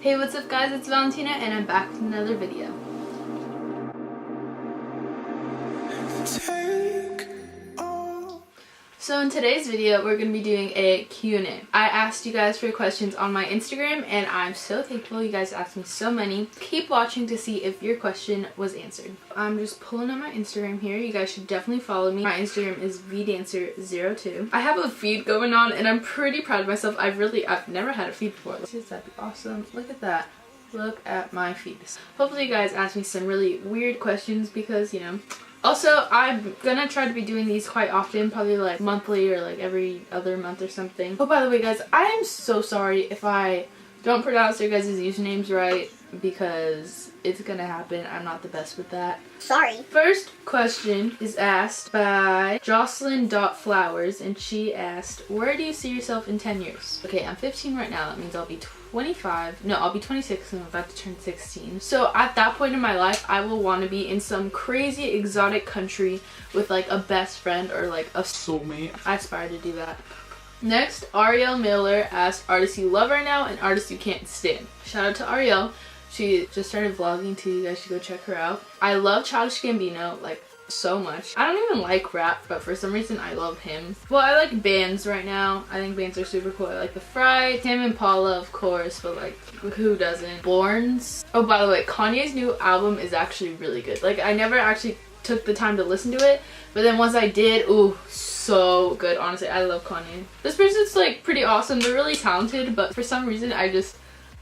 Hey, what's up guys, it's Valentina and I'm back with another video. So in today's video, we're going to be doing a Q&A. I asked you guys for questions on my Instagram and I'm so thankful you guys asked me so many. Keep watching to see if your question was answered. I'm just pulling up my Instagram here. You guys should definitely follow me. My Instagram is vdancer02. I have a feed going on and I'm pretty proud of myself. I've never had a feed before. That'd be awesome. Look at that. Look at my feed. Hopefully you guys ask me some really weird questions because, you know. Also, I'm gonna try to be doing these quite often, probably like monthly or like every other month or something. Oh, by the way guys, I am so sorry if I don't pronounce your guys' usernames right because it's gonna happen. I'm not the best with that. Sorry. First question is asked by Jocelyn.flowers and she asked, where do you see yourself in 10 years? Okay, I'm 15 right now. That means I'll be 25. No, I'll be 26 and I'm about to turn 16. So at that point in my life, I will want to be in some crazy exotic country with like a best friend or like a soulmate. I aspire to do that. Next, Ariel Miller asked artists you love right now and artists you can't stand. Shout out to Ariel. She just started vlogging too. You guys should go check her out. I love Childish Gambino like so much. I don't even like rap, but for some reason I love him. Well, I like bands right now. I think bands are super cool. I like the Frappe, Tim and Paula of course, but like who doesn't? Borns. Oh, by the way, Kanye's new album is actually really good. Like I never actually took the time to listen to it, but then once I did, ooh, so good. Honestly, I love Kanye. This person's like pretty awesome. They're really talented, but for some reason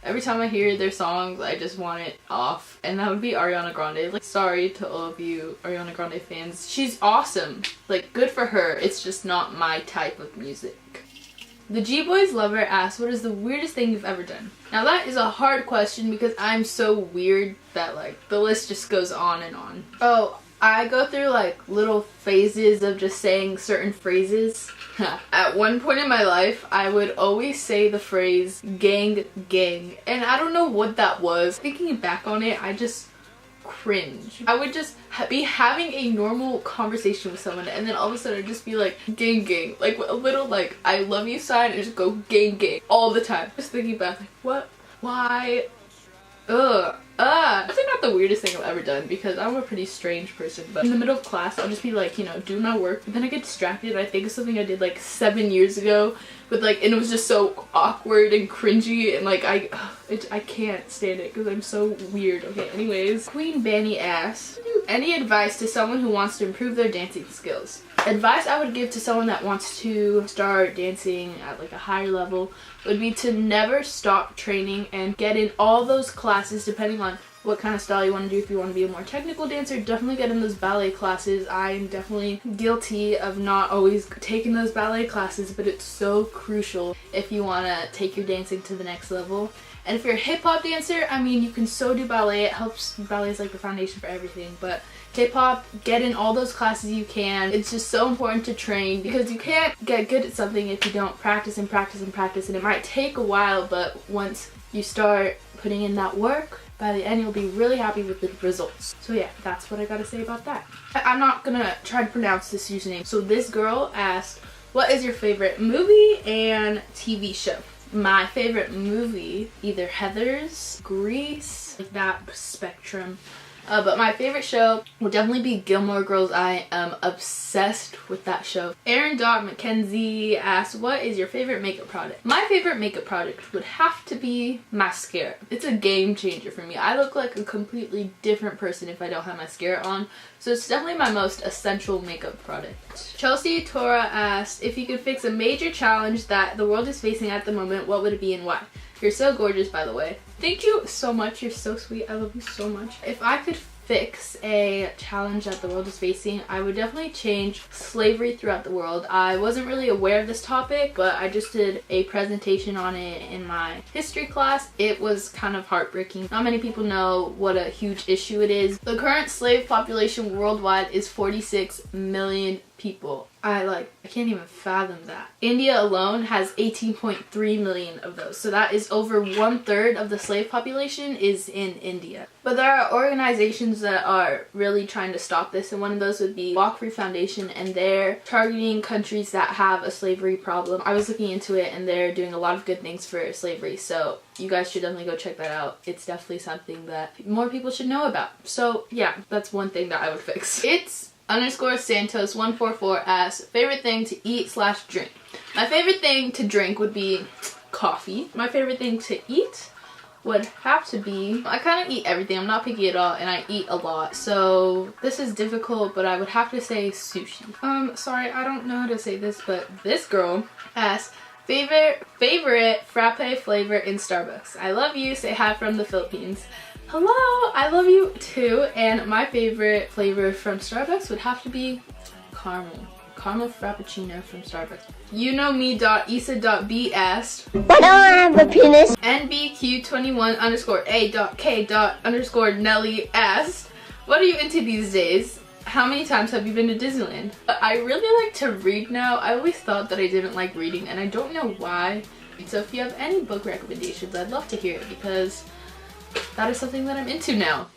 every time I hear their songs, I just want it off. And that would be Ariana Grande. Like, sorry to all of you Ariana Grande fans. She's awesome. Like, good for her. It's just not my type of music. The G-Boys Lover asks, what is the weirdest thing you've ever done? Now that is a hard question because I'm so weird that like the list just goes on and on. Oh, I go through like little phases of just saying certain phrases. At one point in my life, I would always say the phrase gang gang and I don't know what that was. Thinking back on it, I just cringe. I would just be having a normal conversation with someone and then all of a sudden I'd just be like gang gang, like a little like I love you sign and just go gang gang all the time. Just thinking back like what, why, that's not the weirdest thing I've ever done because I'm a pretty strange person, but in the middle of class I'll just be like, you know, doing my work, but then I get distracted and I think of something I did like 7 years ago with like, and it was just so awkward and cringy and like I can't stand it because I'm so weird. Okay, anyways, Queen Banny asks, any advice to someone who wants to improve their dancing skills? Advice I would give to someone that wants to start dancing at like a higher level would be to never stop training and get in all those classes depending on what kind of style you want to do. If you want to be a more technical dancer, definitely get in those ballet classes. I'm definitely guilty of not always taking those ballet classes, but it's so crucial if you want to take your dancing to the next level. And if you're a hip-hop dancer, I mean, you can so do ballet. It helps. Ballet is like the foundation for everything, but hip-hop, get in all those classes you can. It's just so important to train because you can't get good at something if you don't practice and practice and practice, and it might take a while, but once you start putting in that work, by the end you'll be really happy with the results. So yeah, that's what I gotta say about that. I'm not gonna try to pronounce this username. So this girl asked, what is your favorite movie and TV show? My favorite movie, either Heathers, Grease, like that spectrum. But my favorite show will definitely be Gilmore Girls. I am obsessed with that show. Aaron McKenzie asks, what is your favorite makeup product? My favorite makeup product would have to be mascara. It's a game changer for me. I look like a completely different person if I don't have mascara on. So it's definitely my most essential makeup product. Chelsea Tora asked, if you could fix a major challenge that the world is facing at the moment, what would it be and why? You're so gorgeous, by the way. Thank you so much. You're so sweet. I love you so much. If I could fix a challenge that the world is facing, I would definitely change slavery throughout the world. I wasn't really aware of this topic, but I just did a presentation on it in my history class. It was kind of heartbreaking. Not many people know what a huge issue it is. The current slave population worldwide is 46 million people. I can't even fathom that. India alone has 18.3 million of those. So that is over 1/3 of the slave population is in India. But there are organizations that are really trying to stop this, and one of those would be Walk Free Foundation, and they're targeting countries that have a slavery problem. I was looking into it, and they're doing a lot of good things for slavery, so you guys should definitely go check that out. It's definitely something that more people should know about. So yeah, that's one thing that I would fix. It's _Santos144 asks, favorite thing to eat / drink. My favorite thing to drink would be coffee. My favorite thing to eat would have to be, I kind of eat everything. I'm not picky at all, and I eat a lot, so this is difficult, but I would have to say sushi. Sorry, I don't know how to say this, but this girl asks, favorite frappe flavor in Starbucks. I love you. Say hi from the Philippines. Hello, I love you too, and my favorite flavor from Starbucks would have to be caramel frappuccino from Starbucks. You know me.isa.b asked, why don't I have a penis? NBQ21_A.K._Nelly asked, what are you into these days? How many times have you been to Disneyland? I really like to read now. I always thought that I didn't like reading, and I don't know why. So if you have any book recommendations, I'd love to hear it, because that is something that I'm into now.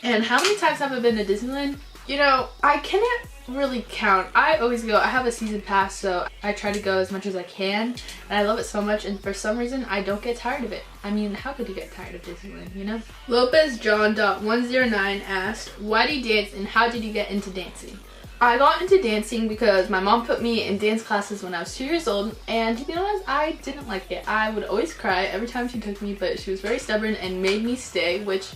And how many times have I been to Disneyland? You know, I cannot really count. I always go. I have a season pass, so I try to go as much as I can, and I love it so much, and for some reason I don't get tired of it. I mean, how could you get tired of Disneyland, you know? LopezJohn.109 asked, why do you dance and how did you get into dancing? I got into dancing because my mom put me in dance classes when I was 2 years old, and to be honest, I didn't like it. I would always cry every time she took me, but she was very stubborn and made me stay, which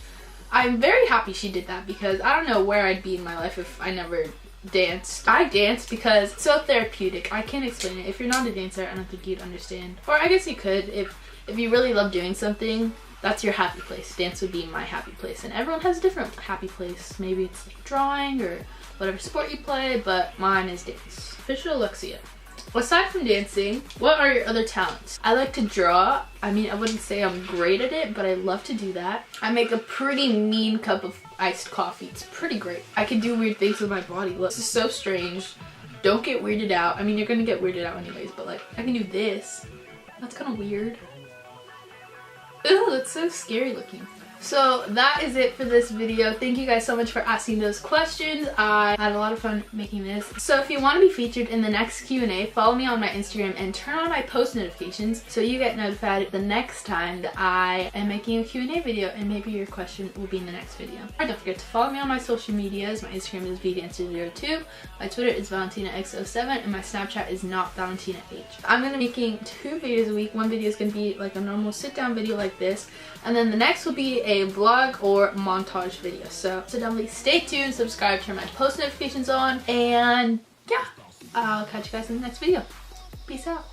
I'm very happy she did that, because I don't know where I'd be in my life if I never danced. I dance because it's so therapeutic. I can't explain it. If you're not a dancer, I don't think you'd understand. Or I guess you could. If you really love doing something, that's your happy place. Dance would be my happy place, and everyone has a different happy place. Maybe it's like drawing or whatever sport you play, but mine is dance. Official Alexia. Aside from dancing, what are your other talents? I like to draw. I mean, I wouldn't say I'm great at it, but I love to do that. I make a pretty mean cup of iced coffee. It's pretty great. I can do weird things with my body. Look, this is so strange. Don't get weirded out. I mean, you're gonna get weirded out anyways, but like, I can do this. That's kind of weird. Ew, that's so scary looking. So that is it for this video. Thank you guys so much for asking those questions. I had a lot of fun making this. So if you want to be featured in the next Q&A, follow me on my Instagram and turn on my post notifications so you get notified the next time that I am making a Q&A video, and maybe your question will be in the next video. Alright, don't forget to follow me on my social medias. My Instagram is vdancer02, my Twitter is valentinax07, and my Snapchat is not valentinah. I'm going to be making 2 videos a week. One video is going to be like a normal sit down video like this, and then the next will be a vlog or montage video. So definitely stay tuned, subscribe, turn my post notifications on, and yeah, I'll catch you guys in the next video. Peace out.